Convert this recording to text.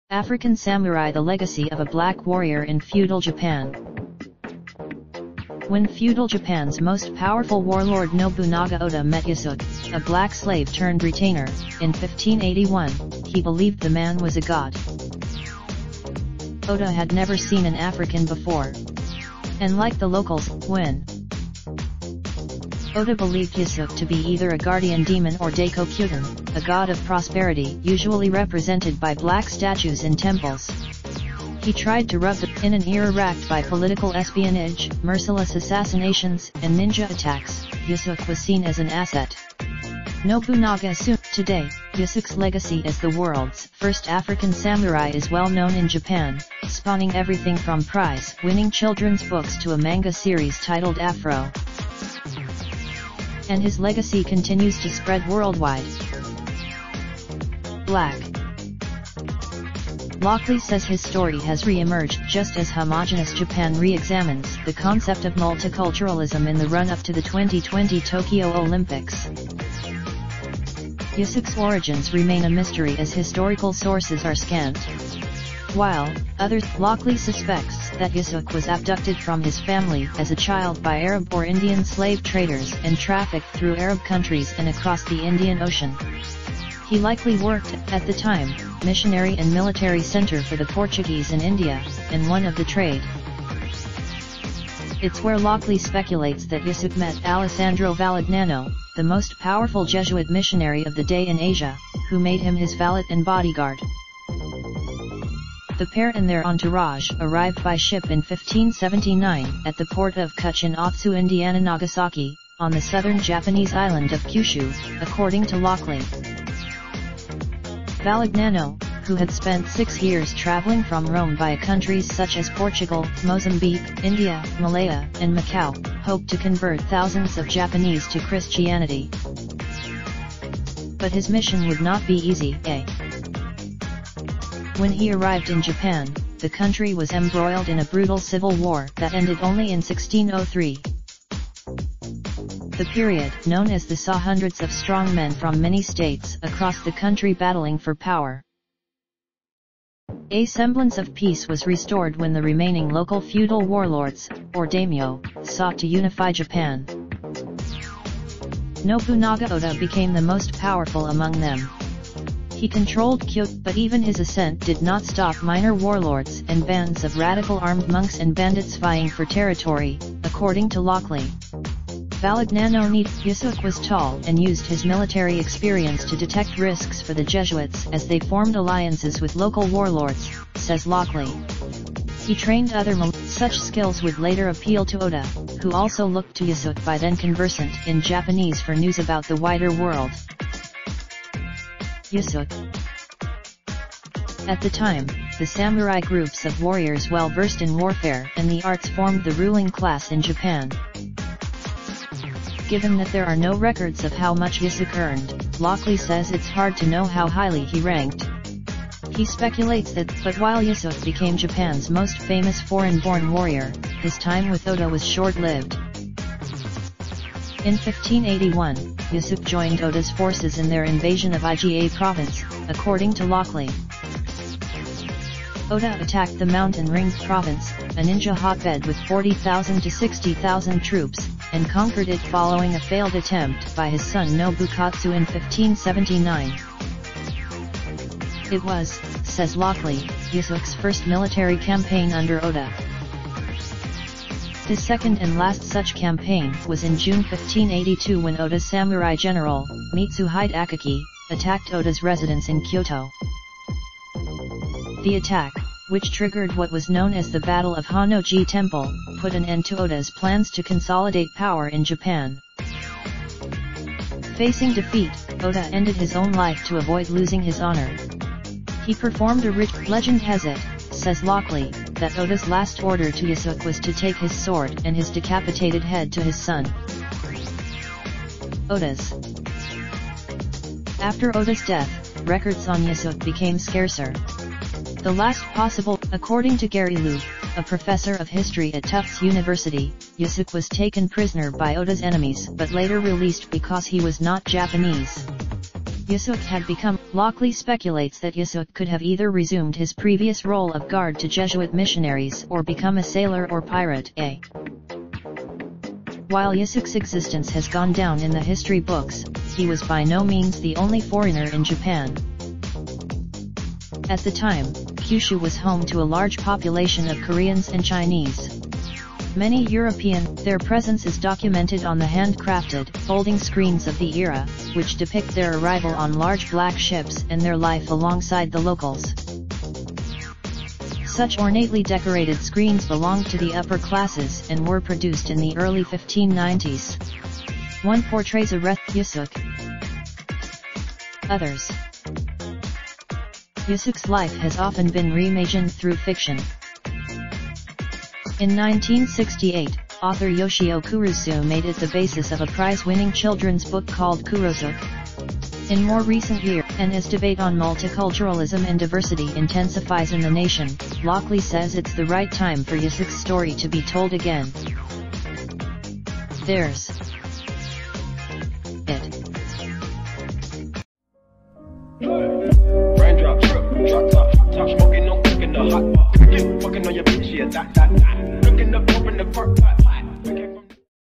African samurai: the legacy of a black warrior in feudal Japan. When feudal Japan's most powerful warlord Nobunaga Oda met Yasuke, a black slave turned retainer, in 1581, he believed the man was a god. Oda had never seen an African before. And like the locals, when Oda believed Yasuke to be either a guardian demon or Daikokyuden, a god of prosperity usually represented by black statues in temples. He tried to rub the in an era racked by political espionage, merciless assassinations, and ninja attacks. Yasuke was seen as an asset. Nobunaga assumed. Today, Yasuke's legacy as the world's first African samurai is well known in Japan, spawning everything from prize-winning children's books to a manga series titled Afro. And his legacy continues to spread worldwide. Black. Lockley says his story has re-emerged just as homogeneous Japan re-examines the concept of multiculturalism in the run-up to the 2020 Tokyo Olympics. Yasuke's origins remain a mystery as historical sources are scant. While others, Lockley suspects that Yasuke was abducted from his family as a child by Arab or Indian slave traders and trafficked through Arab countries and across the Indian Ocean. He likely worked, at the time, missionary and military center for the Portuguese in India, and one of the trade. It's where Lockley speculates that Yasuke met Alessandro Valignano, the most powerful Jesuit missionary of the day in Asia, who made him his valet and bodyguard. The pair and their entourage arrived by ship in 1579 at the port of Kuchin Otsu, Indiana, Nagasaki, on the southern Japanese island of Kyushu, according to Lockley. Valignano, who had spent 6 years traveling from Rome via countries such as Portugal, Mozambique, India, Malaya, and Macau, hoped to convert thousands of Japanese to Christianity. But his mission would not be easy. When he arrived in Japan, the country was embroiled in a brutal civil war that ended only in 1603. The period, known as the, saw hundreds of strong men from many states across the country battling for power. A semblance of peace was restored when the remaining local feudal warlords, or daimyo, sought to unify Japan. Nobunaga Oda became the most powerful among them. He controlled Kyoto, but even his ascent did not stop minor warlords and bands of radical armed monks and bandits vying for territory, according to Lockley. Valignano Yasuke was tall and used his military experience to detect risks for the Jesuits as they formed alliances with local warlords, says Lockley. He trained other such skills would later appeal to Oda, who also looked to Yasuke, by then conversant in Japanese, for news about the wider world. Yasuke. At the time, the samurai groups of warriors well versed in warfare and the arts formed the ruling class in Japan. Given that there are no records of how much Yasuke earned, Lockley says it's hard to know how highly he ranked. He speculates that, but while Yasuke became Japan's most famous foreign-born warrior, his time with Oda was short-lived. In 1581, Yasuke joined Oda's forces in their invasion of Iga province, according to Lockley. Oda attacked the mountain-ringed province, a ninja hotbed with 40,000 to 60,000 troops, and conquered it following a failed attempt by his son Nobukatsu in 1579. It was, says Lockley, Yasuke's first military campaign under Oda. His second and last such campaign was in June 1582 when Oda's samurai general, Mitsuhide Akaki, attacked Oda's residence in Kyoto. The attack, which triggered what was known as the Battle of Honnoji Temple, put an end to Oda's plans to consolidate power in Japan. Facing defeat, Oda ended his own life to avoid losing his honor. He performed a ritual. Legend has it, says Lockley, that Oda's last order to Yasuke was to take his sword and his decapitated head to his son. After Oda's death, records on Yasuke became scarcer. The last possible, according to Gary Lu, a professor of history at Tufts University, Yusuk was taken prisoner by Oda's enemies but later released because he was not Japanese. Yusuk had become. Lockley speculates that Yusuk could have either resumed his previous role of guard to Jesuit missionaries or become a sailor or pirate. While Yusuk's existence has gone down in the history books, he was by no means the only foreigner in Japan. At the time, Kyushu was home to a large population of Koreans and Chinese. Many European, their presence is documented on the handcrafted, folding screens of the era, which depict their arrival on large black ships and their life alongside the locals. Such ornately decorated screens belonged to the upper classes and were produced in the early 1590s. One portrays a Yusuk. Others. Yusuk's life has often been reimagined through fiction. In 1968, author Yoshio Kurusu made it the basis of a prize-winning children's book called Kurosuk. In more recent years, and as debate on multiculturalism and diversity intensifies in the nation, Lockley says it's the right time for Yusuk's story to be told again. There's it. Raindrop, drop top, top smoking, no cooking the hot pot. Fucking on your bitch, yeah, that.